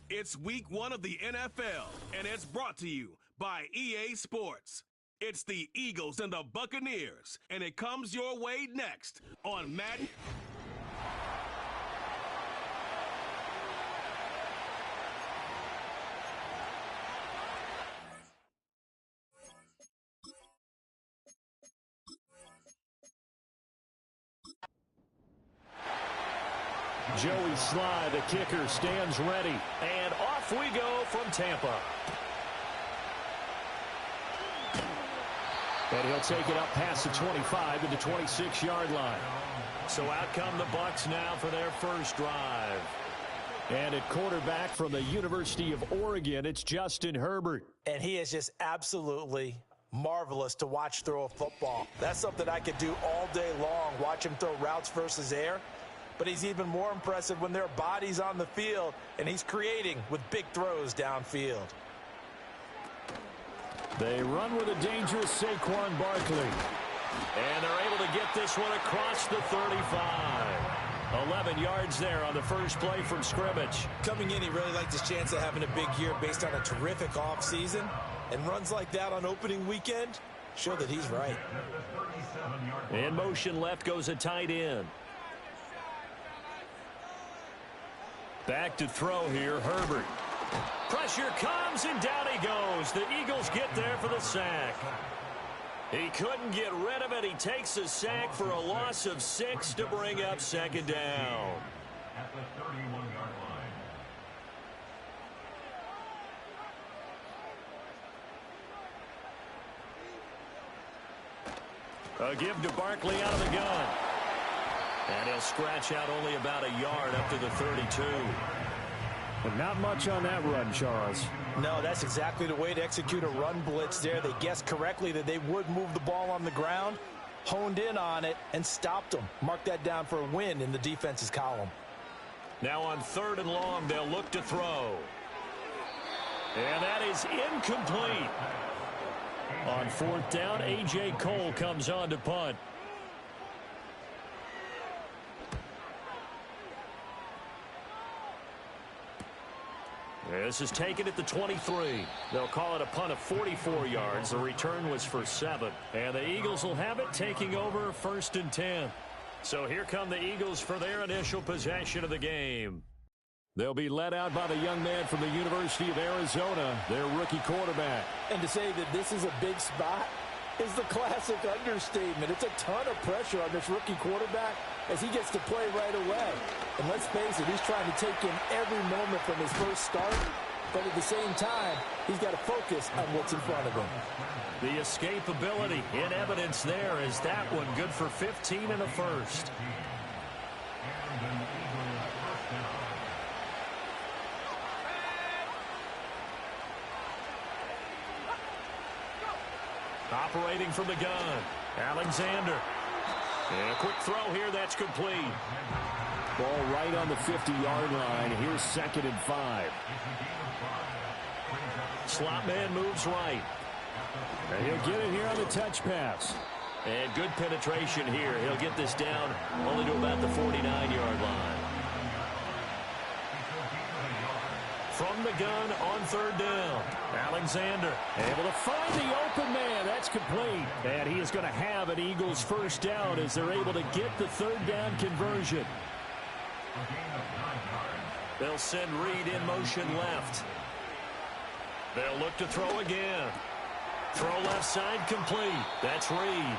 It's week 1 of the NFL, and it's brought to you by EA Sports. It's the Eagles and the Buccaneers, and it comes your way next on Madden. Joey Sly, the kicker, stands ready. And off we go from Tampa. And he'll take it up past the 25 to the 26-yard line. So out come the Bucs now for their first drive. And at quarterback from the University of Oregon, it's Justin Herbert. And he is just absolutely marvelous to watch throw a football. That's something I could do all day long, watch him throw routes versus air. But he's even more impressive when there are bodies on the field, and he's creating with big throws downfield. They run with a dangerous Saquon Barkley. And they're able to get this one across the 35. 11 yards there on the first play from scrimmage. Coming in, he really liked his chance of having a big year based on a terrific offseason. And runs like that on opening weekend show that he's right. In motion left goes a tight end. Back to throw here, Herbert. Pressure comes, and down he goes. The Eagles get there for the sack. He couldn't get rid of it. He takes a sack for a loss of 6 to bring up second down. At the 31-yard line. A give to Barkley out of the gun. And he'll scratch out only about a yard up to the 32. But not much on that run, Charles. No, that's exactly the way to execute a run blitz there. They guessed correctly that they would move the ball on the ground, honed in on it, and stopped them. Mark that down for a win in the defense's column. Now on 3rd and long, they'll look to throw. And that is incomplete. On 4th down, A.J. Cole comes on to punt. This is taken at the 23. They'll call it a punt of 44 yards. The return was for 7. And the Eagles will have it, taking over 1st and 10. So here come the Eagles for their initial possession of the game. They'll be led out by the young man from the University of Arizona, their rookie quarterback. And to say that this is a big spot is the classic understatement. It's a ton of pressure on this rookie quarterback as he gets to play right away. And let's face it, he's trying to take in every moment from his first start, but at the same time, he's got to focus on what's in front of him. The escapability in evidence there is that one good for 15 and a first. Operating from the gun, Alexander. And a quick throw here, that's complete. Ball right on the 50-yard line. Here's 2nd and 5. Slot man moves right. And he'll get it here on the touch pass. And good penetration here. He'll get this down only to about the 49-yard line. From the gun on 3rd down. Alexander able to find the open man. That's complete. And he is going to have an Eagles first down as they're able to get the 3rd down conversion. They'll send Reed in motion left. They'll look to throw again. Throw left side complete. That's Reed.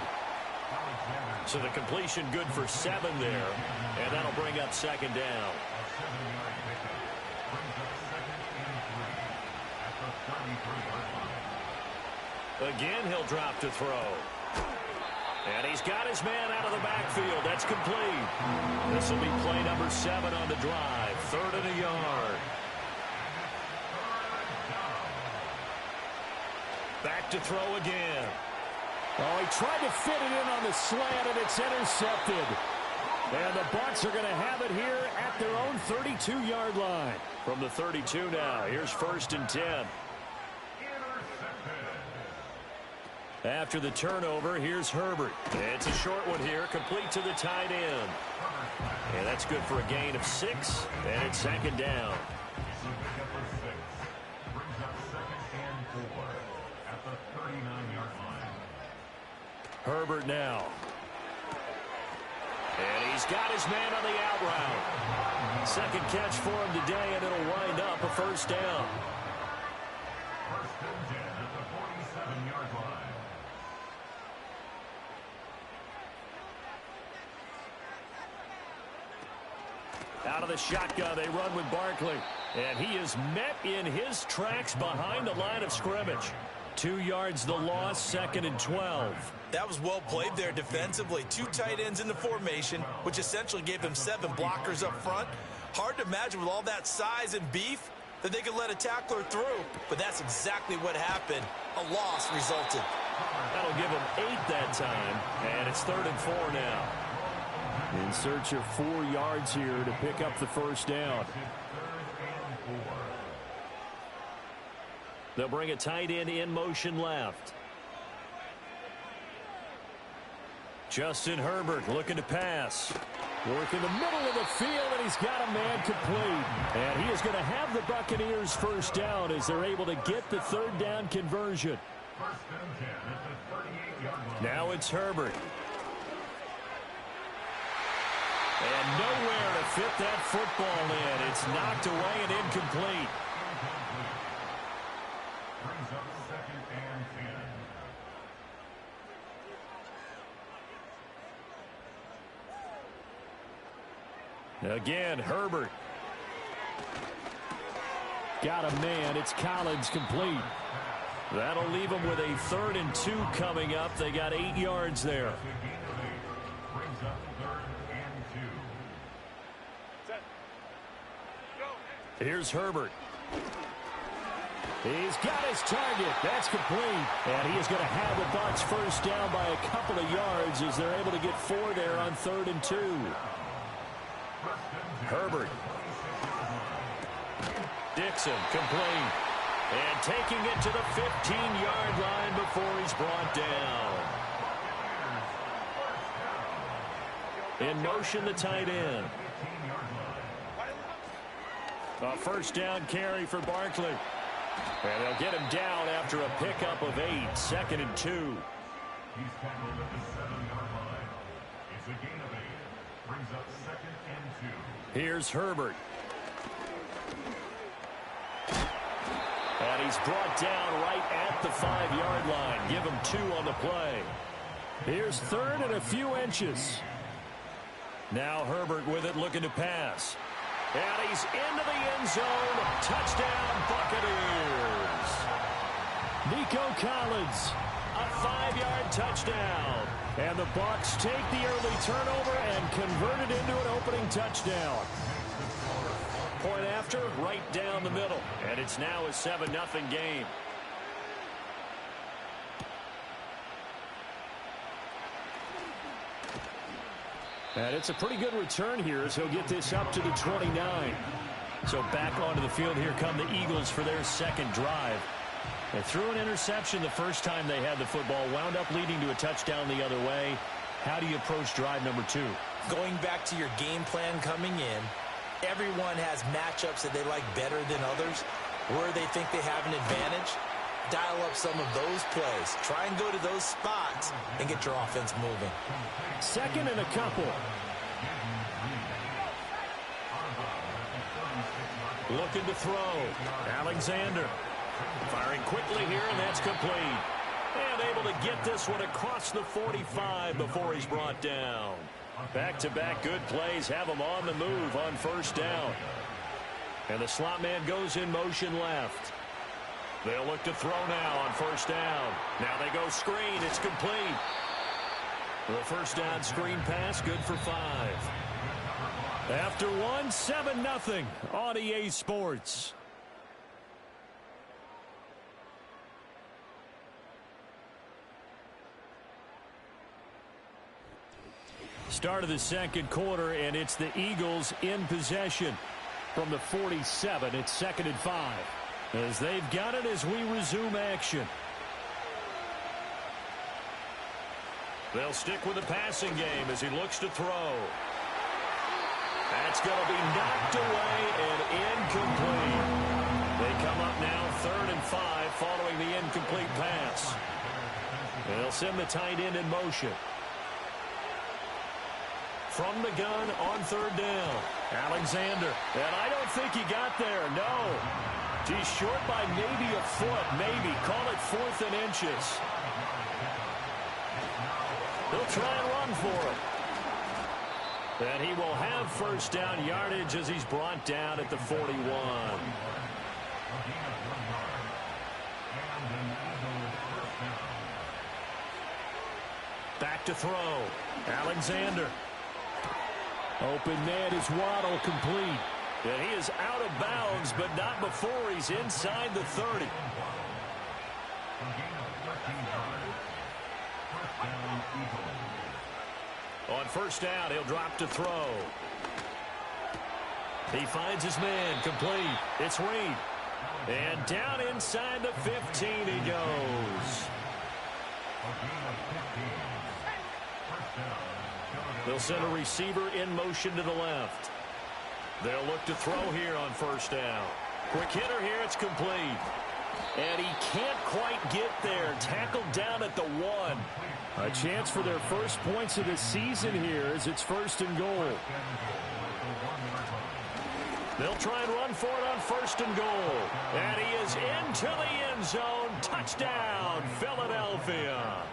So the completion good for 7 there. And that'll bring up 2nd down. Again, he'll drop to throw. And he's got his man out of the backfield. That's complete. This will be play number 7 on the drive. 3rd and a yard. Back to throw again. Oh, he tried to fit it in on the slant, and it's intercepted. And the Bucs are going to have it here at their own 32-yard line. From the 32 now, here's 1st and 10. After the turnover, here's Herbert. It's a short one here, complete to the tight end. And that's good for a gain of 6, and it's second down. Herbert now. And he's got his man on the out route. Second catch for him today, and it'll wind up a first down. First and 10 at the 47-yard line. Out of the shotgun, they run with Barkley. And he is met in his tracks behind the line of scrimmage. 2 yards the loss, second and 12. That was well played there defensively. 2 tight ends in the formation, which essentially gave them 7 blockers up front. Hard to imagine with all that size and beef that they could let a tackler through. But that's exactly what happened. A loss resulted. That'll give them 8 that time. And it's 3rd and 4 now. In search of 4 yards here to pick up the first down. They'll bring a tight end in motion left. Justin Herbert looking to pass. Work in the middle of the field, and he's got a man complete. And he is going to have the Buccaneers first down as they're able to get the 3rd down conversion. First and 10 at the 38-yard line. Now it's Herbert. And nowhere to fit that football in. It's knocked away and incomplete. Brings up second and 10. Again, Herbert. Got a man. It's Collins complete. That'll leave them with a 3rd and 2 coming up. They got 8 yards there. Brings up 3rd and 2. Here's Herbert. He's got his target. That's complete. And he is going to have the Bucs first down by a couple of yards as they're able to get 4 there on 3rd and 2. Herbert. Dixon complete. And taking it to the 15-yard line before he's brought down. In motion, the tight end. A first down carry for Barkley. And they'll get him down after a pickup of 8. 2nd and 2. He's tackled at the 7-yard line. It's a gain of 8. Brings up 2nd and 2. Here's Herbert. And he's brought down right at the 5-yard line. Give him 2 on the play. Here's 3rd and a few inches. Now Herbert with it, looking to pass. And he's into the end zone. Touchdown, Buccaneers. Nico Collins, a 5-yard touchdown. And the Bucs take the early turnover and convert it into an opening touchdown. Point after, right down the middle. And it's now a 7-0 game. And it's a pretty good return here as he'll get this up to the 29. So back onto the field, here come the Eagles for their second drive. They threw an interception the first time they had the football, wound up leading to a touchdown the other way. How do you approach drive number 2? Going back to your game plan coming in, everyone has matchups that they like better than others, where they think they have an advantage. Dial up some of those plays. Try and go to those spots and get your offense moving. 2nd and a couple. Looking to throw. Alexander firing quickly here, and that's complete. And able to get this one across the 45 before he's brought down. Back-to-back good plays have him on the move on first down. And the slot man goes in motion left. They'll look to throw now on first down. Now they go screen. It's complete. The first down screen pass, good for 5. After 1, 7-0 on EA Sports. Start of the second quarter, and it's the Eagles in possession from the 47. It's 2nd and 5. As they've got it as we resume action. They'll stick with the passing game as he looks to throw. That's going to be knocked away and incomplete. They come up now 3rd and 5 following the incomplete pass. They'll send the tight end in motion. From the gun on 3rd down. Alexander. And I don't think he got there. No. He's short by maybe a foot. Maybe. Call it 4th and inches. He'll try and run for it. And he will have first down yardage as he's brought down at the 41. Back to throw. Alexander. Open man is Waddle, complete. And he is out of bounds, but not before he's inside the 30. On first down, he'll drop to throw. He finds his man, complete. It's Reed. And down inside the 15 he goes. They'll send a receiver in motion to the left. They'll look to throw here on first down. Quick hitter here, it's complete. And he can't quite get there. Tackled down at the 1. A chance for their first points of the season here as it's 1st and goal. They'll try and run for it on 1st and goal. And he is into the end zone. Touchdown, Philadelphia.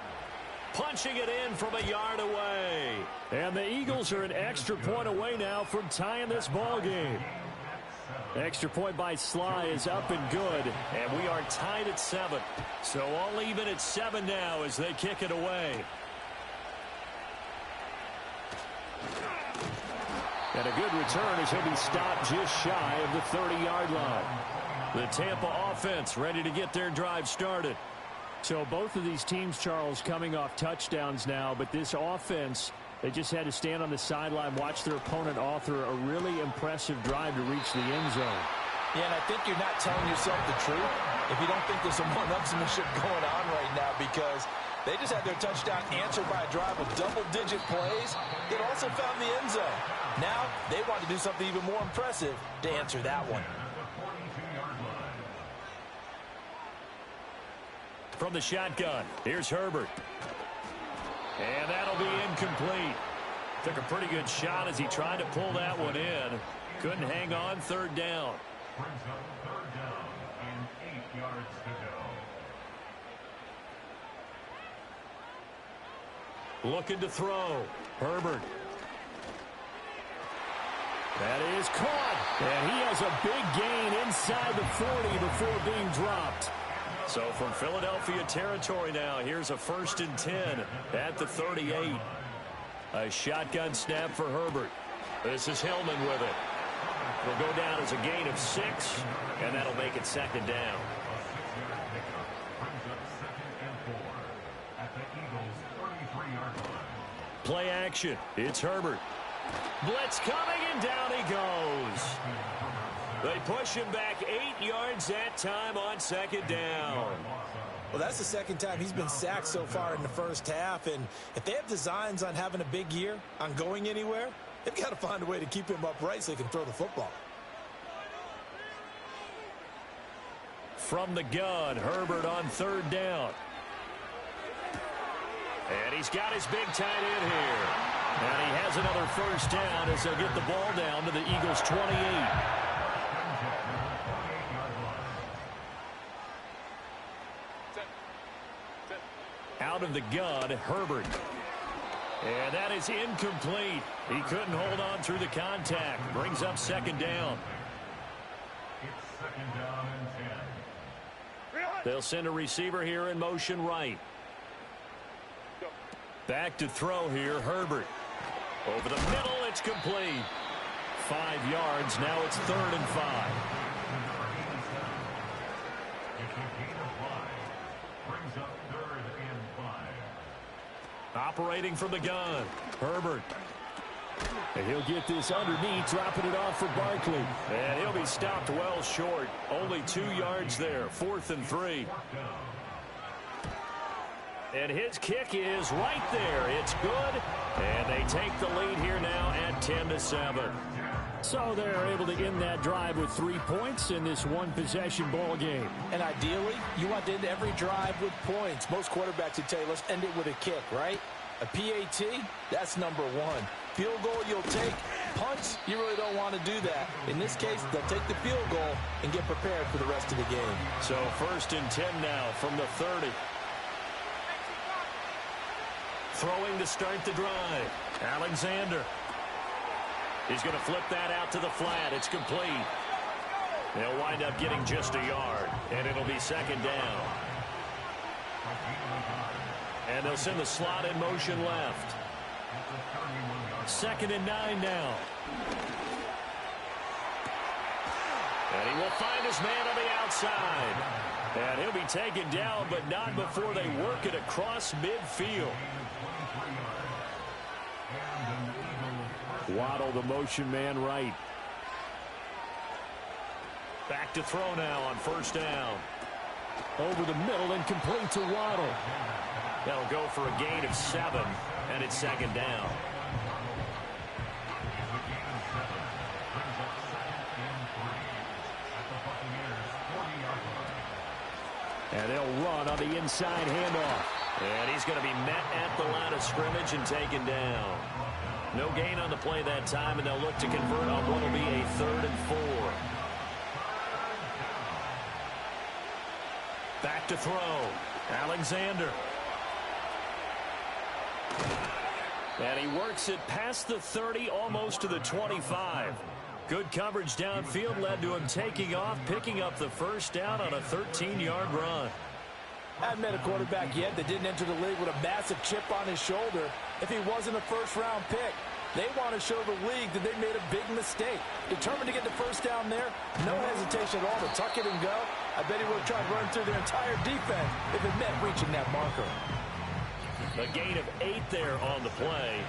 Punching it in from a yard away. And the Eagles are an extra point away now from tying this ball game. Extra point by Sly is up and good. And we are tied at 7. So all even at 7 now as they kick it away. And a good return as he'll be stopped just shy of the 30-yard line. The Tampa offense ready to get their drive started. So both of these teams, Charles, coming off touchdowns now, but this offense, they just had to stand on the sideline, watch their opponent author a really impressive drive to reach the end zone. Yeah, and I think you're not telling yourself the truth if you don't think there's some one-upsmanship going on right now, because they just had their touchdown answered by a drive of double-digit plays that also found the end zone. Now they want to do something even more impressive to answer that one. From the shotgun, here's Herbert. And that'll be incomplete. Took a pretty good shot as he tried to pull that one in. Couldn't hang on, 3rd down. Brings up 3rd down and 8 yards to go. Looking to throw. Herbert. That is caught. And he has a big gain inside the 40 before being dropped. So from Philadelphia territory now, here's a 1st and 10 at the 38. A shotgun snap for Herbert. This is Hillman with it. Will go down as a gain of 6, and that'll make it 2nd down. Play action. It's Herbert. Blitz coming, and down he goes. They push him back 8 yards that time on 2nd down. Well, that's the 2nd time he's been sacked so far in the first half, and if they have designs on having a big year, on going anywhere, they've got to find a way to keep him upright so he can throw the football. From the gun, Herbert on 3rd down. And he's got his big tight end here. And he has another 1st down as they'll get the ball down to the Eagles' 28. Out of the gun, Herbert. And that is incomplete. He couldn't hold on through the contact. Brings up 2nd down. It's 2nd down and 10. They'll send a receiver here in motion right. Back to throw here, Herbert. Over the middle, it's complete. 5 yards, now it's 3rd and 5. Operating from the gun, Herbert. And he'll get this underneath, dropping it off for Barkley. And he'll be stopped well short. Only 2 yards there, 4th and 3. And his kick is right there. It's good. And they take the lead here now at 10-7. So they're able to end that drive with 3 points in this one-possession ball game. And ideally, you want to end every drive with points. Most quarterbacks would tell you, let's end it with a kick, right? A PAT, that's number one. Field goal you'll take. Punts, you really don't want to do that. In this case, they'll take the field goal and get prepared for the rest of the game. So 1st and 10 now from the 30. Throwing to start the drive. Alexander. He's going to flip that out to the flat. It's complete. They'll wind up getting just a yard, and it'll be 2nd down. And they'll send the slot in motion left. 2nd and 9 now. And he will find his man on the outside. And he'll be taken down, but not before they work it across midfield. Waddle, the motion man, right. Back to throw now on 1st down. Over the middle and complete to Waddle. That'll go for a gain of 7, and it's 2nd down. And they'll run on the inside handoff. And he's going to be met at the line of scrimmage and taken down. No gain on the play that time, and they'll look to convert on what will be a 3rd and 4. Back to throw. Alexander. And he works it past the 30, almost to the 25. Good coverage downfield led to him taking off, picking up the 1st down on a 13-yard run. I haven't met a quarterback yet that didn't enter the league with a massive chip on his shoulder if he wasn't a first-round pick. They want to show the league that they made a big mistake. Determined to get the 1st down there, no hesitation at all to tuck it and go. I bet he would have tried running through their entire defense if it meant reaching that marker. A gain of 8 there on the play,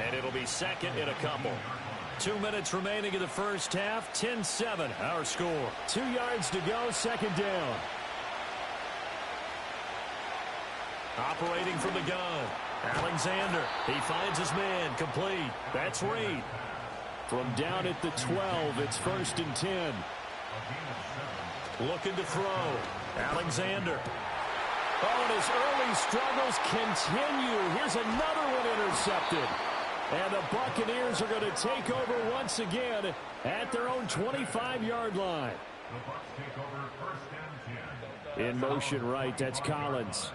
and it'll be 2nd in a couple. 2 minutes remaining in the 1st half. 10-7, our score. 2 yards to go, 2nd down. Operating from the gun. Alexander, he finds his man, complete. That's Reed. From down at the 12, it's 1st and 10. Looking to throw. Alexander. Oh, and his early struggles continue. Here's another one intercepted. And the Buccaneers are going to take over once again at their own 25-yard line. In motion right, that's Collins.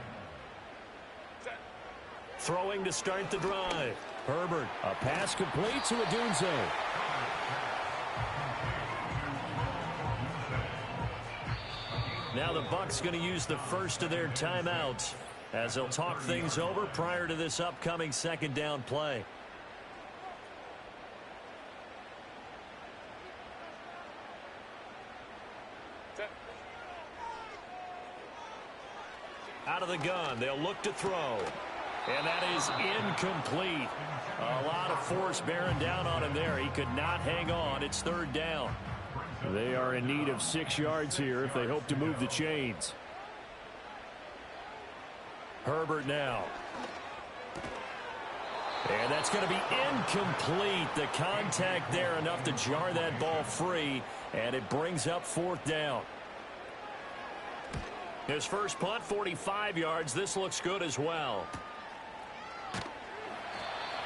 Throwing to start the drive. Herbert, a pass complete to Odunze. Now the Bucs going to use the first of their timeouts as they'll talk things over prior to this upcoming 2nd down play. Out of the gun, they'll look to throw. And that is incomplete. A lot of force bearing down on him there. He could not hang on. It's 3rd down. They are in need of 6 yards here if they hope to move the chains. Herbert now. And that's going to be incomplete. The contact there enough to jar that ball free. And it brings up 4th down. His first punt, 45 yards. This looks good as well.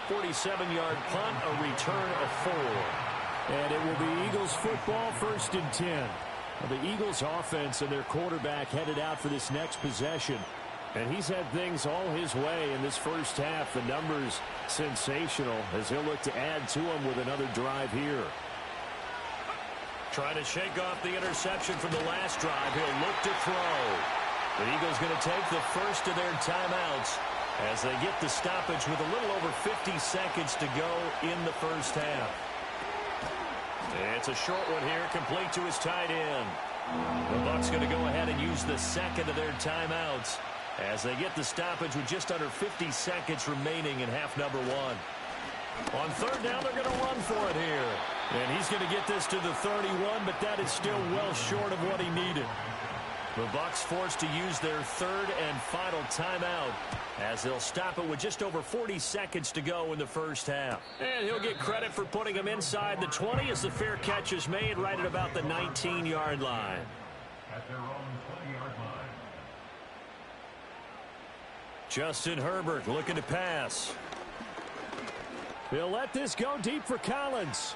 47-yard punt, a return of 4. And it will be Eagles football, 1st and 10. Well, the Eagles offense and their quarterback headed out for this next possession. And he's had things all his way in this 1st half. The numbers sensational as he'll look to add to them with another drive here. Trying to shake off the interception from the last drive. He'll look to throw. The Eagles going to take the first of their timeouts as they get the stoppage with a little over 50 seconds to go in the 1st half. It's a short one here, complete to his tight end. The Bucs going to go ahead and use the 2nd of their timeouts as they get the stoppage with just under 50 seconds remaining in half number 1. On 3rd down, they're going to run for it here. And he's going to get this to the 31, but that is still well short of what he needed. The Bucs forced to use their third and final timeout as they'll stop it with just over 40 seconds to go in the first half. And he'll get credit for putting him inside the 20 as the fair catch is made right at about the 19-yard line. At their own 20-yard line. Justin Herbert looking to pass. He'll let this go deep for Collins.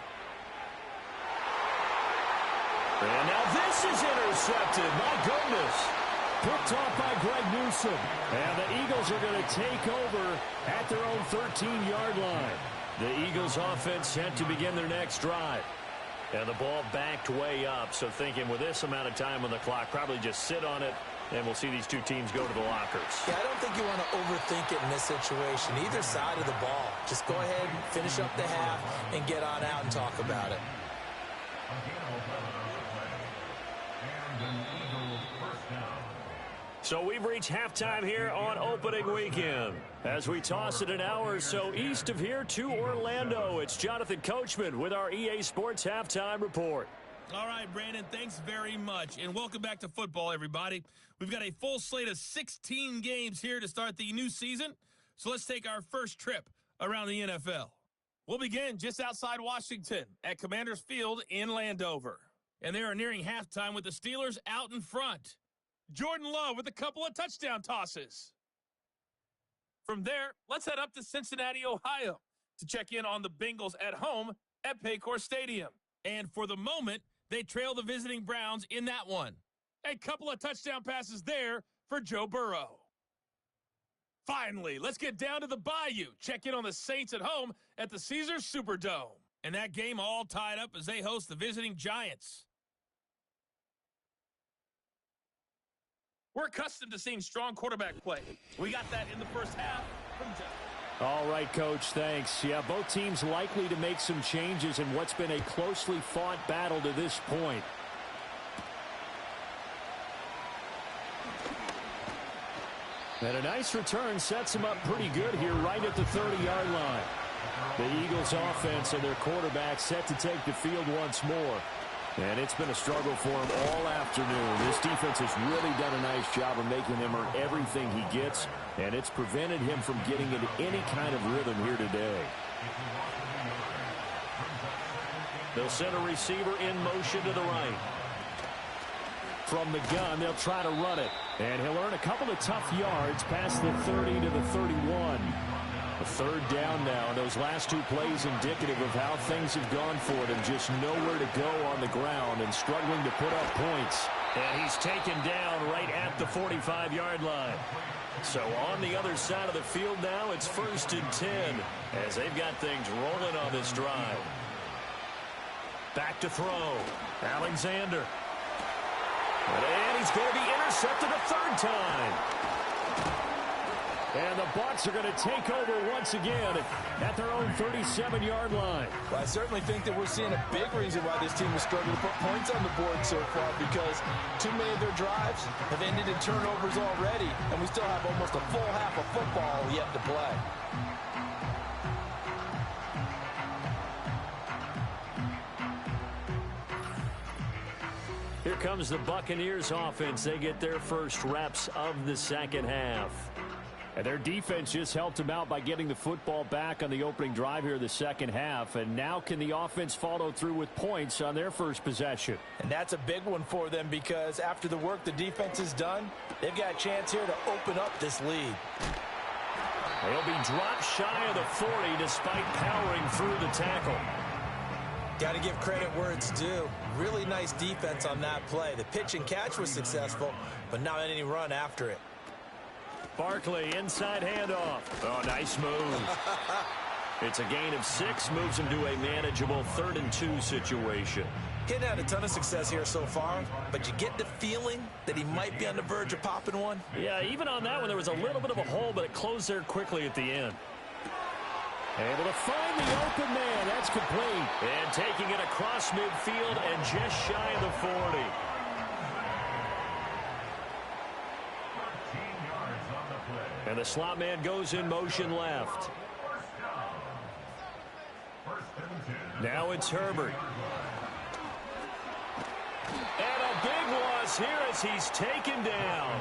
And now this is intercepted. My goodness. Picked off by Greg Newsome. And the Eagles are going to take over at their own 13-yard line. The Eagles offense set to begin their next drive. And the ball backed way up. So thinking with this amount of time on the clock, probably just sit on it. And we'll see these two teams go to the lockers. Yeah, I don't think you want to overthink it in this situation. Either side of the ball. Just go ahead and finish up the half and get on out and talk about it. So we've reached halftime here on opening weekend. As we toss it an hour or so east of here to Orlando, it's Jonathan Coachman with our EA Sports Halftime Report. All right, Brandon, thanks very much. And welcome back to football, everybody. We've got a full slate of 16 games here to start the new season. So let's take our first trip around the NFL. We'll begin just outside Washington at Commanders Field in Landover. And they are nearing halftime with the Steelers out in front. Jordan Love with a couple of touchdown tosses. From there, let's head up to Cincinnati, Ohio to check in on the Bengals at home at Paycor Stadium. And for the moment, they trail the visiting Browns in that one. A couple of touchdown passes there for Joe Burrow. Finally, let's get down to the Bayou. Check in on the Saints at home at the Caesars Superdome. And that game all tied up as they host the visiting Giants. We're accustomed to seeing strong quarterback play. We got that in the first half from Justin. All right, Coach, thanks. Yeah, both teams likely to make some changes in what's been a closely fought battle to this point. And a nice return sets him up pretty good here right at the 30-yard line. The Eagles offense and their quarterback set to take the field once more. And it's been a struggle for him all afternoon. This defense has really done a nice job of making him earn everything he gets, and it's prevented him from getting into any kind of rhythm here today. They'll send a receiver in motion to the right. From the gun, they'll try to run it. And he'll earn a couple of tough yards past the 30 to the 31. A third down now. Those last two plays indicative of how things have gone for them. Just nowhere to go on the ground and struggling to put up points. And he's taken down right at the 45-yard line. So on the other side of the field now, it's 1st and 10 as they've got things rolling on this drive. Back to throw. Alexander. And he's going to be intercepted a third time. And the Bucs are going to take over once again at their own 37-yard line. Well, I certainly think that we're seeing a big reason why this team is struggling to put points on the board so far, because too many of their drives have ended in turnovers already, and we still have almost a full half of football yet to play. Here comes the Buccaneers offense. They get their first reps of the second half. And their defense just helped them out by getting the football back on the opening drive here in the second half. And now can the offense follow through with points on their first possession? And that's a big one for them, because after the work the defense has done, they've got a chance here to open up this lead. They'll be dropped shy of the 40 despite powering through the tackle. Got to give credit where it's due. Really nice defense on that play. The pitch and catch was successful, but not any run after it. Barkley, inside handoff. Oh, nice move. It's a gain of 6, moves him to a manageable 3rd and 2 situation. He's had a ton of success here so far, but you get the feeling that he might be on the verge of popping one. Yeah, even on that one, there was a little bit of a hole, but it closed there quickly at the end. Able to find the open man. That's complete. And taking it across midfield and just shy of the 40. And the slot man goes in motion left. Now it's Herbert. And a big one. across here as he's taken down.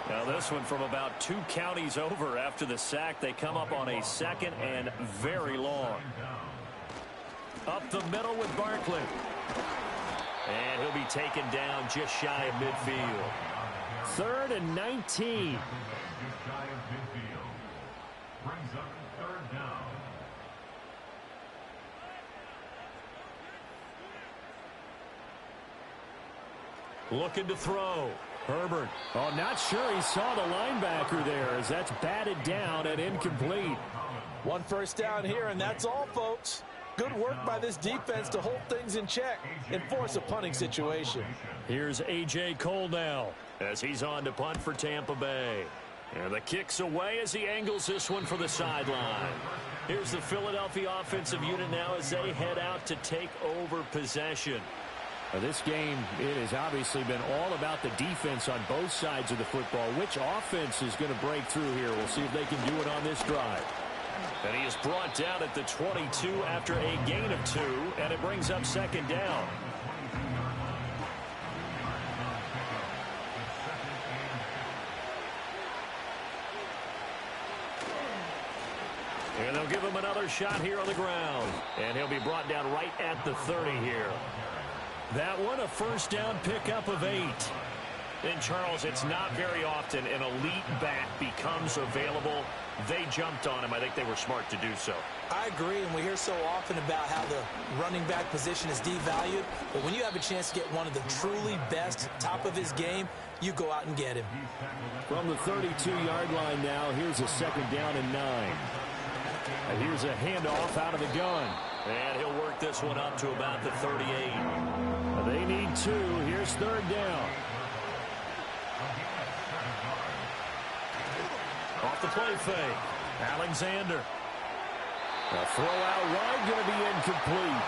Now this one from about 2 counties over after the sack. They come up on a 2nd and very long. Up the middle with Barkley. And he'll be taken down just shy of midfield. 3rd and 19. Just shy of midfield. Brings up 3rd down. Looking to throw. Herbert. Oh, not sure he saw the linebacker there as that's batted down and incomplete. 1 first down here, and that's all, folks. Good work by this defense to hold things in check and force a punting situation. Here's A.J. Cole now as he's on to punt for Tampa Bay. And the kick's away as he angles this one for the sideline. Here's the Philadelphia offensive unit now as they head out to take over possession. Now, this game, it has obviously been all about the defense on both sides of the football. Which offense is going to break through here? We'll see if they can do it on this drive. And he is brought down at the 22 after a gain of 2, and it brings up 2nd down. And they'll give him another shot here on the ground. And he'll be brought down right at the 30 here. That one, a first down pickup of 8. And, Charles, it's not very often an elite back becomes available. They jumped on him. I think they were smart to do so. I agree, and we hear so often about how the running back position is devalued. But when you have a chance to get one of the truly best, top of his game, you go out and get him. From the 32-yard line now, here's a 2nd down and 9. And here's a handoff out of the gun. And he'll work this one up to about the 38. They need 2. Here's 3rd down. Off the play fake. Alexander. A throw out wide, going to be incomplete.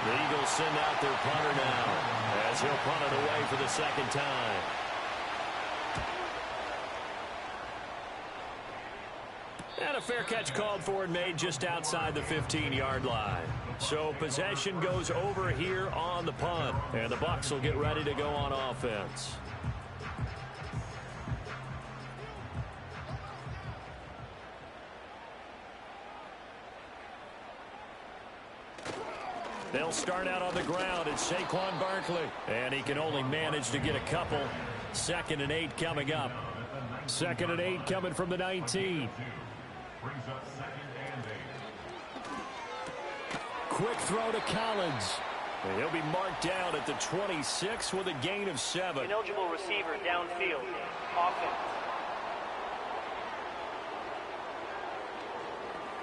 The Eagles send out their punter now as he'll punt it away for the 2nd time. And a fair catch called for and made just outside the 15-yard line. So possession goes over here on the punt. And the Bucs will get ready to go on offense. They'll start out on the ground. It's Saquon Barkley. And he can only manage to get a couple. 2nd and 8 coming up. 2nd and 8 coming from the 19. Brings up 2nd and 8. Quick throw to Collins. And he'll be marked down at the 26 with a gain of 7. Ineligible receiver downfield. Offense.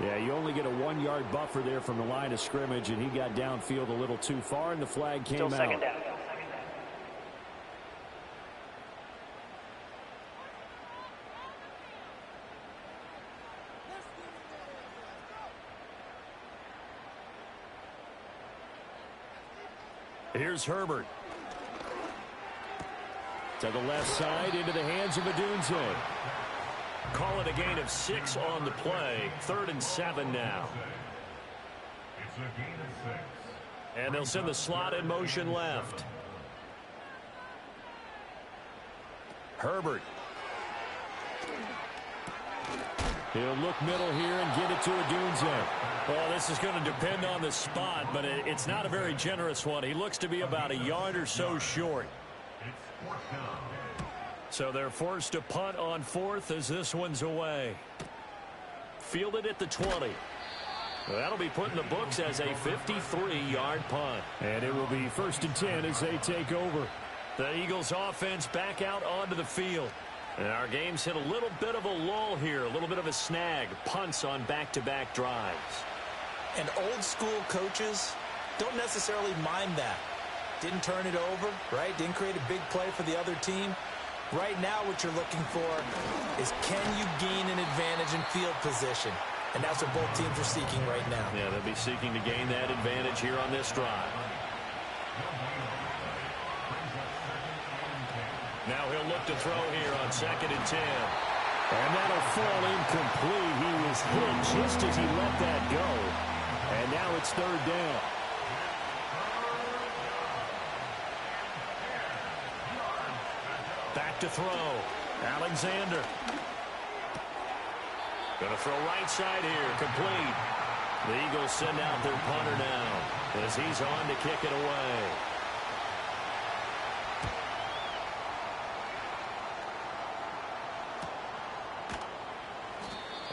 Yeah, you only get a 1-yard buffer there from the line of scrimmage, and he got downfield a little too far, and the flag came out. Still 2nd down. Here's Herbert. To the left side, into the hands of Adunze. Call it a gain of 6 on the play. 3rd and 7 now. It's a gain of 6. And they'll send the slot in motion left. Herbert. He'll look middle here and get it to Adunze. Well, this is going to depend on the spot, but it's not a very generous one. He looks to be about a yard or so short. It's 4th down. So they're forced to punt on 4th as this one's away. Fielded at the 20. That'll be put in the books as a 53-yard punt. And it will be 1st and 10 as they take over. The Eagles offense back out onto the field. And our game's hit a little bit of a lull here, a little bit of a snag. Punts on back-to-back drives. And old school coaches don't necessarily mind that. Didn't turn it over, right? Didn't create a big play for the other team. Right now what you're looking for is can you gain an advantage in field position? And that's what both teams are seeking right now. Yeah, they'll be seeking to gain that advantage here on this drive. Now he'll look to throw here on 2nd and 10. And that'll fall incomplete. He was hit just as he let that go. And now it's 3rd down. Back to throw. Alexander. Going to throw right side here. Complete. The Eagles send out their punter now as he's on to kick it away.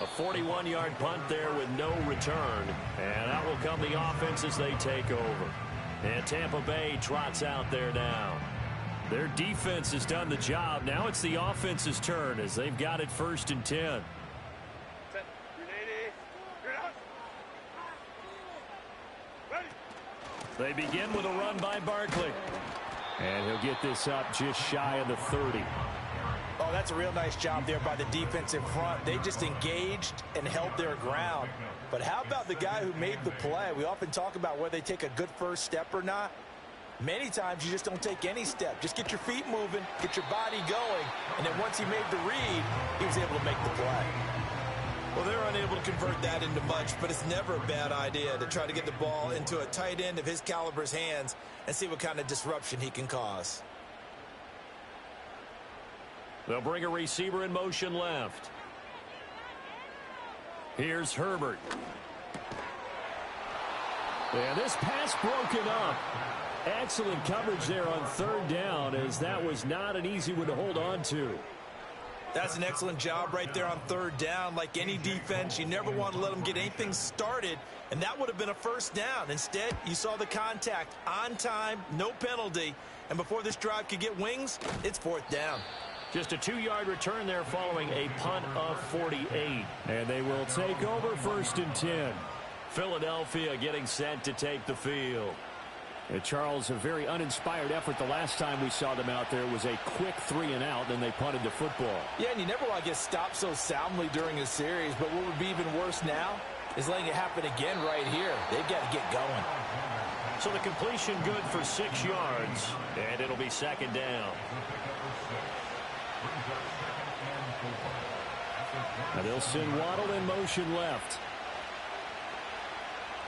A 41-yard punt there with no return. And out will come the offense as they take over. And Tampa Bay trots out there now. Their defense has done the job. Now it's the offense's turn as they've got it 1st and 10. They begin with a run by Barkley. And he'll get this up just shy of the 30. Oh, that's a real nice job there by the defense in front. They just engaged and held their ground. But how about the guy who made the play? We often talk about whether they take a good first step or not. Many times you just don't take any step. Just get your feet moving, get your body going, and then once he made the read, he was able to make the play. Well, they're unable to convert that into much, but it's never a bad idea to try to get the ball into a tight end of his caliber's hands and see what kind of disruption he can cause. They'll bring a receiver in motion left. Here's Herbert. And this pass broken up. Excellent coverage there on 3rd down, as that was not an easy one to hold on to. That's an excellent job right there on 3rd down. Like any defense, you never want to let them get anything started, and that would have been a 1st down. Instead, you saw the contact on time, no penalty, and before this drive could get wings, it's 4th down. Just a 2-yard return there following a punt of 48. And they will take over 1st and 10. Philadelphia getting set to take the field. And Charles, a very uninspired effort the last time we saw them out there. It was a quick 3-and-out, then they punted the football. Yeah, and you never want to get stopped so soundly during a series, but what would be even worse now is letting it happen again right here. They've got to get going. So the completion good for 6 yards, and it'll be 2nd down. And they'll send Waddle in motion left.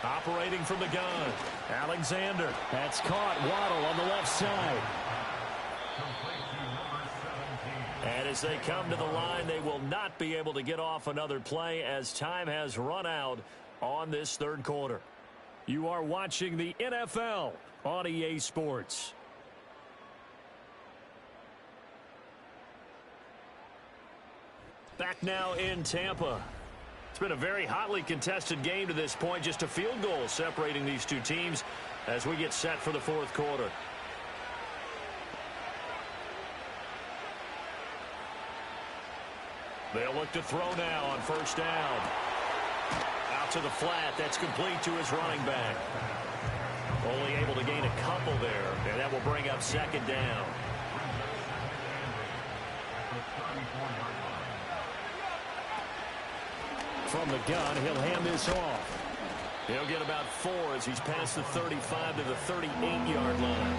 Operating from the gun, Alexander. That's caught. Waddle on the left side. And as they come to the line, they will not be able to get off another play as time has run out on this 3rd quarter. You are watching the NFL on EA Sports. Back now in Tampa. It's been a very hotly contested game to this point. Just a field goal separating these two teams as we get set for the 4th quarter. They'll look to throw now on 1st down. Out to the flat. That's complete to his running back. Only able to gain a couple there, and that will bring up 2nd down. From the gun, he'll hand this off. He'll get about 4 as he's past the 35 to the 38-yard line.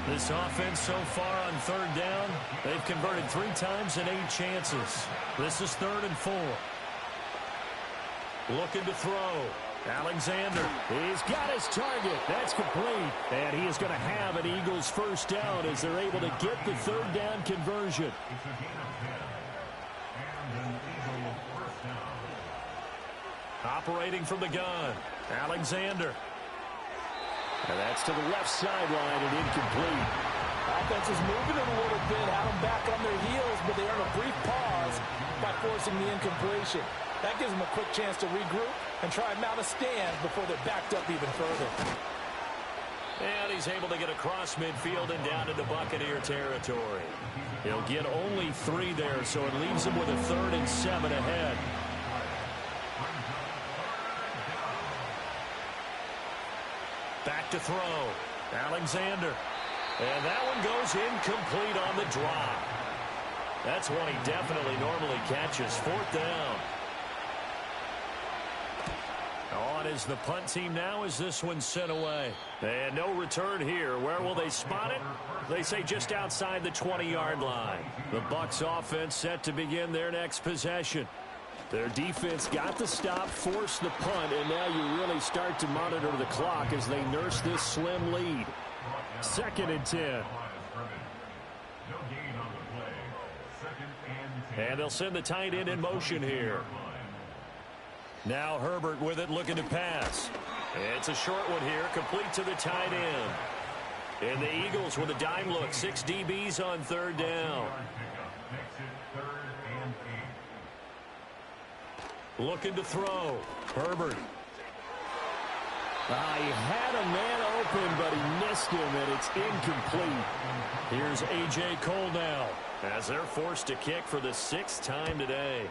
This offense so far on 3rd down, they've converted 3 times in 8 chances. This is 3rd and 4. Looking to throw. Alexander. He's got his target. That's complete. And he is going to have an Eagles 1st down as they're able to get the 3rd down conversion. Operating from the gun, Alexander. And that's to the left sideline and incomplete. Offense is moving it a little bit, had them back on their heels, but they earn a brief pause by forcing the incompletion. That gives them a quick chance to regroup and try and mount a stand before they're backed up even further. And he's able to get across midfield and down into Buccaneer territory. He'll get only 3 there, so it leaves him with a 3rd and 7 ahead. Back to throw. Alexander. And that one goes incomplete on the drop. That's one he definitely normally catches. 4th down. On is the punt team now as this one's sent away. And no return here. Where will they spot it? They say just outside the 20-yard line. The Bucs offense set to begin their next possession. Their defense got the stop, forced the punt, and now you really start to monitor the clock as they nurse this slim lead. 2nd and 10. No gain on the play. And they'll send the tight end in motion here. Now Herbert with it, looking to pass. It's a short one here, complete to the tight end. And the Eagles with a dime look, 6 DBs on third down. Looking to throw. Herbert. He had a man open, but he missed him, and it's incomplete. Here's A.J. Cole now, as they're forced to kick for the 6th time today.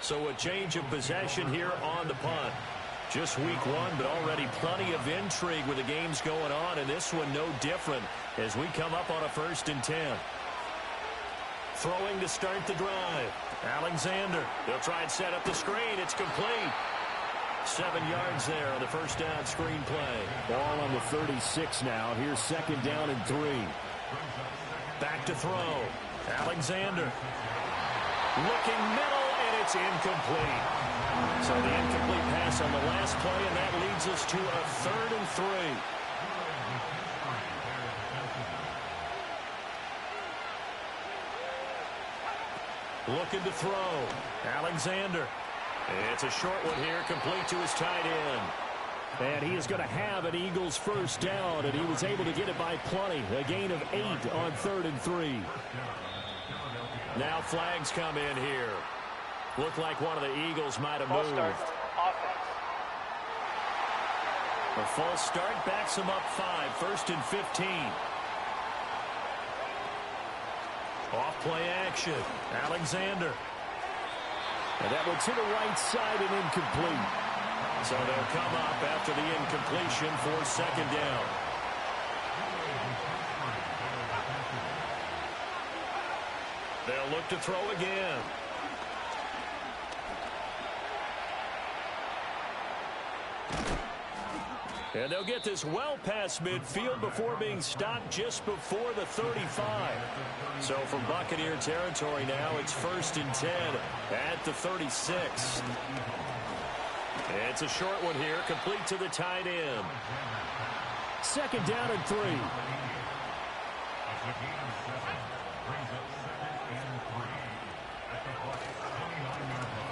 So a change of possession here on the punt. Just week 1, but already plenty of intrigue with the games going on, and this one no different as we come up on a 1st and 10. Throwing to start the drive. Alexander. They'll try and set up the screen. It's complete. 7 yards there on the first down screen play. Ball on the 36 now. Here's 2nd down and 3. Back to throw. Alexander. Looking middle, and it's incomplete. So the incomplete pass on the last play, and that leads us to a 3rd and 3. Looking to throw. Alexander. It's a short one here, complete to his tight end. And he is going to have an Eagles first down, and he was able to get it by plenty. A gain of 8 on 3rd and 3. Now flags come in here. Looked like one of the Eagles might have moved. A false start backs him up 5, 1st and 15. Off play action. Alexander. And that one to the right side and incomplete. So they'll come up after the incompletion for 2nd down. They'll look to throw again. And they'll get this well past midfield before being stopped just before the 35. So from Buccaneer territory now, it's 1st and 10 at the 36. It's a short one here, complete to the tight end. 2nd down and 3.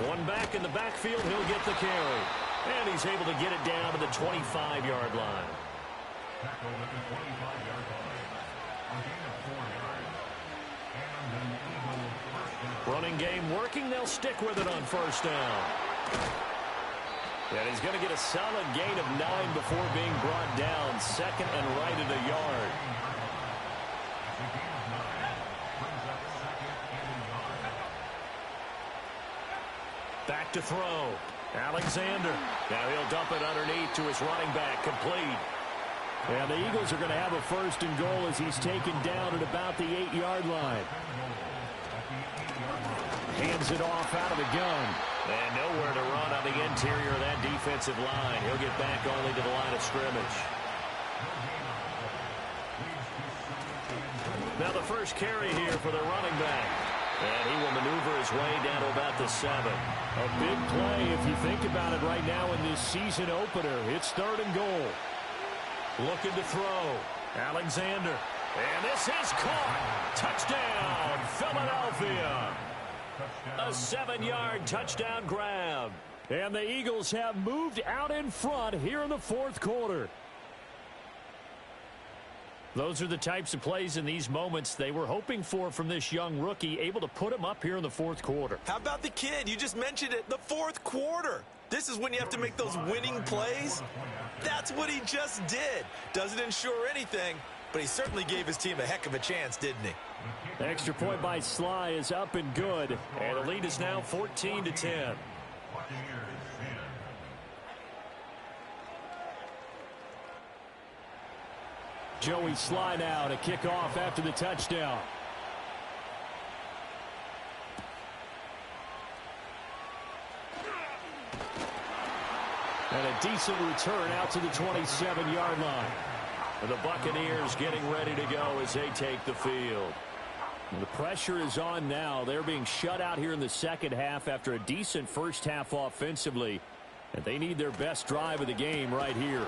One back in the backfield, he'll get the carry. And he's able to get it down to the 25-yard line. Running game working. They'll stick with it on 1st down. And he's going to get a solid gain of 9 before being brought down. 2nd and right at a yard. Back to throw. Alexander. Now he'll dump it underneath to his running back. Complete. And the Eagles are going to have a 1st and goal as he's taken down at about the 8-yard line. Hands it off out of the gun. And nowhere to run on the interior of that defensive line. He'll get back only to the line of scrimmage. Now the first carry here for the running back. And he will maneuver his way down to about the 7. A big play if you think about it right now in this season opener. It's 3rd and goal. Looking to throw. Alexander. And this is caught. Touchdown, Philadelphia. A 7-yard touchdown grab. And the Eagles have moved out in front here in the 4th quarter. Those are the types of plays in these moments they were hoping for from this young rookie, able to put him up here in the 4th quarter. How about the kid? You just mentioned it, the 4th quarter. This is when you have to make those winning plays. That's what he just did. Doesn't ensure anything, but he certainly gave his team a heck of a chance, didn't he? Extra point by Sly is up and good. And the lead is now 14-10. Joey Sly now to kick off after the touchdown. And a decent return out to the 27-yard line. And the Buccaneers getting ready to go as they take the field. And the pressure is on now. They're being shut out here in the 2nd half after a decent first half offensively. And they need their best drive of the game right here.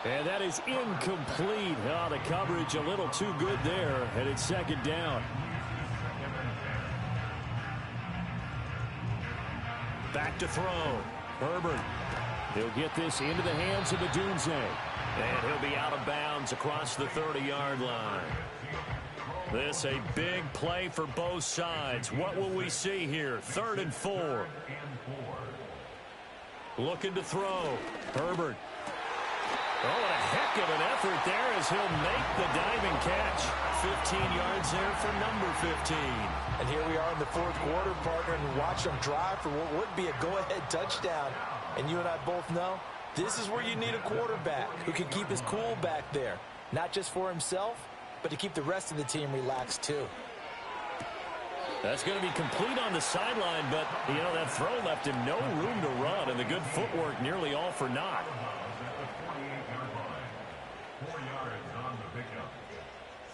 And that is incomplete. Oh, the coverage a little too good there, and it's second down. Back to throw. Herbert. He'll get this into the hands of Madunze. And he'll be out of bounds across the 30-yard line. This a big play for both sides. What will we see here? 3rd and 4. Looking to throw. Herbert. Oh, what a heck of an effort there as he'll make the diving catch. 15 yards there for number 15. And here we are in the 4th quarter, partner, and watch them drive for what would be a go-ahead touchdown. And you and I both know this is where you need a quarterback who can keep his cool back there. Not just for himself, but to keep the rest of the team relaxed too. That's going to be complete on the sideline, but, you know, that throw left him no room to run, and the good footwork nearly all for naught. 4 yards on the pickup.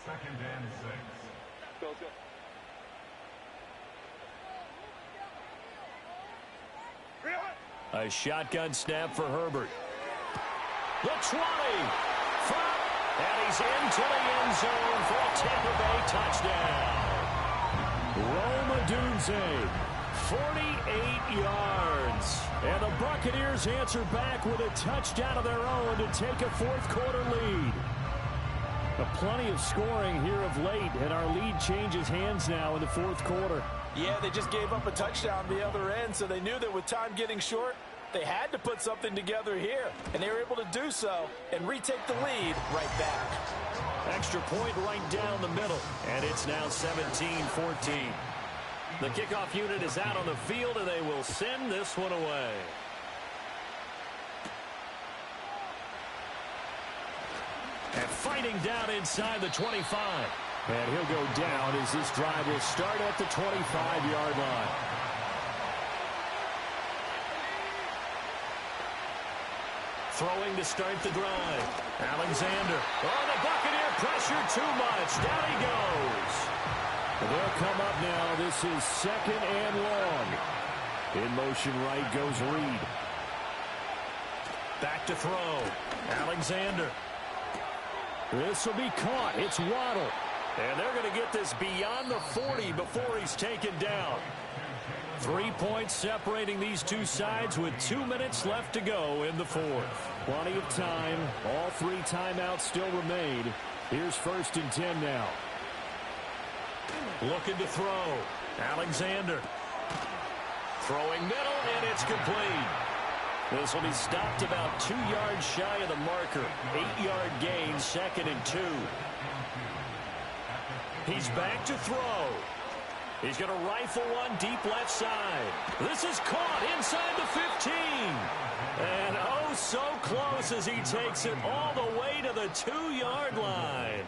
2nd and 6. Go. A shotgun snap for Herbert. The 20. And he's into the end zone for a Tampa Bay touchdown. Rome Odunze, 48 yards. And the Buccaneers answer back with a touchdown of their own to take a 4th quarter lead. Plenty of scoring here of late, and our lead changes hands now in the 4th quarter. Yeah, they just gave up a touchdown on the other end, so they knew that with time getting short, they had to put something together here. And they were able to do so and retake the lead right back. Extra point right down the middle, and it's now 17-14. The kickoff unit is out on the field, and they will send this one away. And fighting down inside the 25. And he'll go down as this drive will start at the 25-yard line. Throwing to start the drive. Alexander. Oh, the Buccaneer pressure too much. Down he goes. They'll come up now. This is 2nd and long. In motion right goes Reed. Back to throw. Alexander. This will be caught. It's Waddle. And they're going to get this beyond the 40 before he's taken down. 3 points separating these two sides with 2 minutes left to go in the 4th. Plenty of time. All 3 timeouts still remain. Here's 1st and 10 now. Looking to throw. Alexander. Throwing middle, and it's complete. This will be stopped about 2 yards shy of the marker. 8-yard gain, 2nd and 2. He's back to throw. He's going to rifle one deep left side. This is caught inside the 15. And oh, so close as he takes it all the way to the 2-yard line.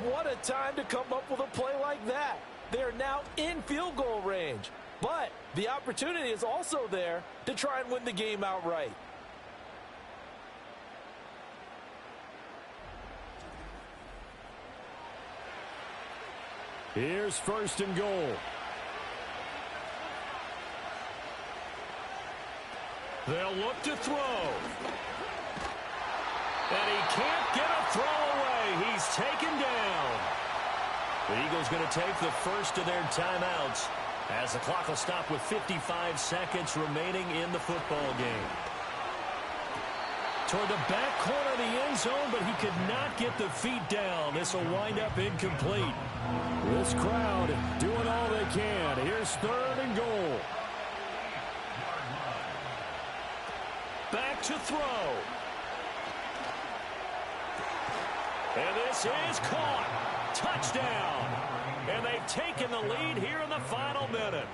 What a time to come up with a play like that. They're now in field goal range. But the opportunity is also there to try and win the game outright. Here's 1st and goal. They'll look to throw. And he can't get a throw away. He's taken down. The Eagles going to take the first of their timeouts as the clock will stop with 55 seconds remaining in the football game. Toward the back corner of the end zone, but he could not get the feet down. This will wind up incomplete. This crowd doing all they can. Here's 3rd and goal. Back to throw. And this is caught. Touchdown. And they've taken the lead here in the final minute.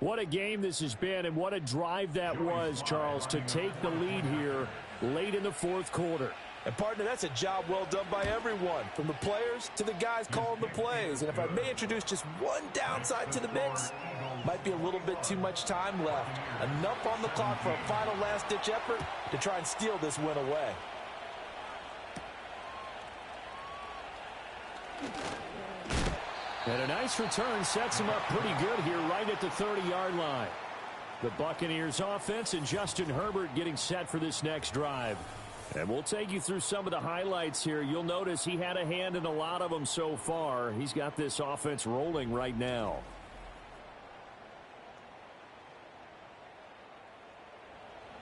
What a game this has been, and what a drive that was, Charles, to take the lead here late in the 4th quarter. And, partner, that's a job well done by everyone, from the players to the guys calling the plays. And if I may introduce just one downside to the mix, might be a little bit too much time left. Enough on the clock for a final last-ditch effort to try and steal this win away. And a nice return sets him up pretty good here right at the 30-yard line. The Buccaneers offense and Justin Herbert getting set for this next drive. And we'll take you through some of the highlights here. You'll notice he had a hand in a lot of them so far. He's got this offense rolling right now.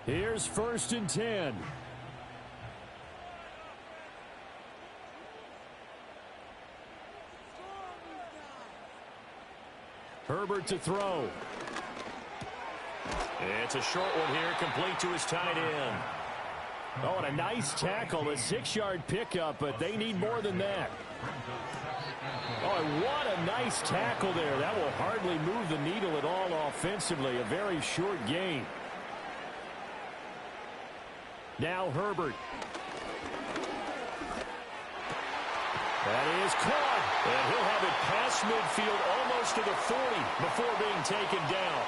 Here's 1st and 10. Herbert to throw. It's a short one here, complete to his tight end. Oh, and a nice tackle, a 6-yard pickup, but they need more than that. Oh, and what a nice tackle there. That will hardly move the needle at all offensively. A very short gain. Now Herbert. That is caught. And he'll have it past midfield almost to the 40 before being taken down.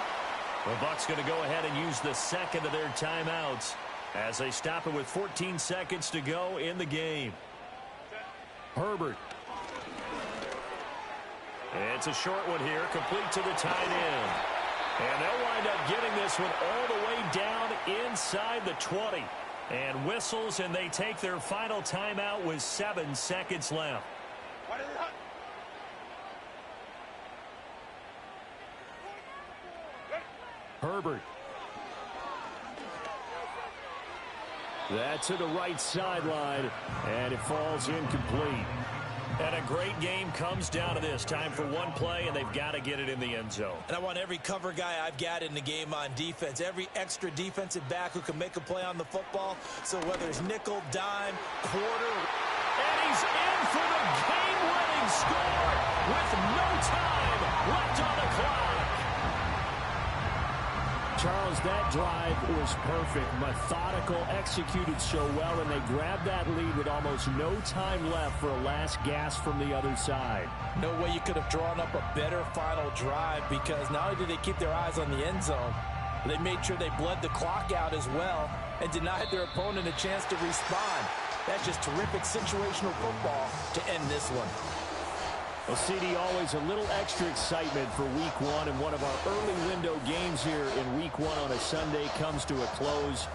The Bucs going to go ahead and use the second of their timeouts as they stop it with 14 seconds to go in the game. Herbert. It's a short one here, complete to the tight end. And they'll wind up getting this one all the way down inside the 20. And whistles, and they take their final timeout with 7 seconds left. Herbert. That to the right sideline, and it falls incomplete. And a great game comes down to this. Time for one play, and they've got to get it in the end zone. And I want every cover guy I've got in the game on defense, every extra defensive back who can make a play on the football. So whether it's nickel, dime, quarter. And he's in for the game-winning score with no time left on the clock. Charles, that drive was perfect, methodical, executed so well, and they grabbed that lead with almost no time left for a last gasp from the other side. No way you could have drawn up a better final drive, because not only did they keep their eyes on the end zone, they made sure they bled the clock out as well and denied their opponent a chance to respond. That's just terrific situational football to end this one. Well, CD, always a little extra excitement for Week 1, and one of our early window games here in Week 1 on a Sunday comes to a close.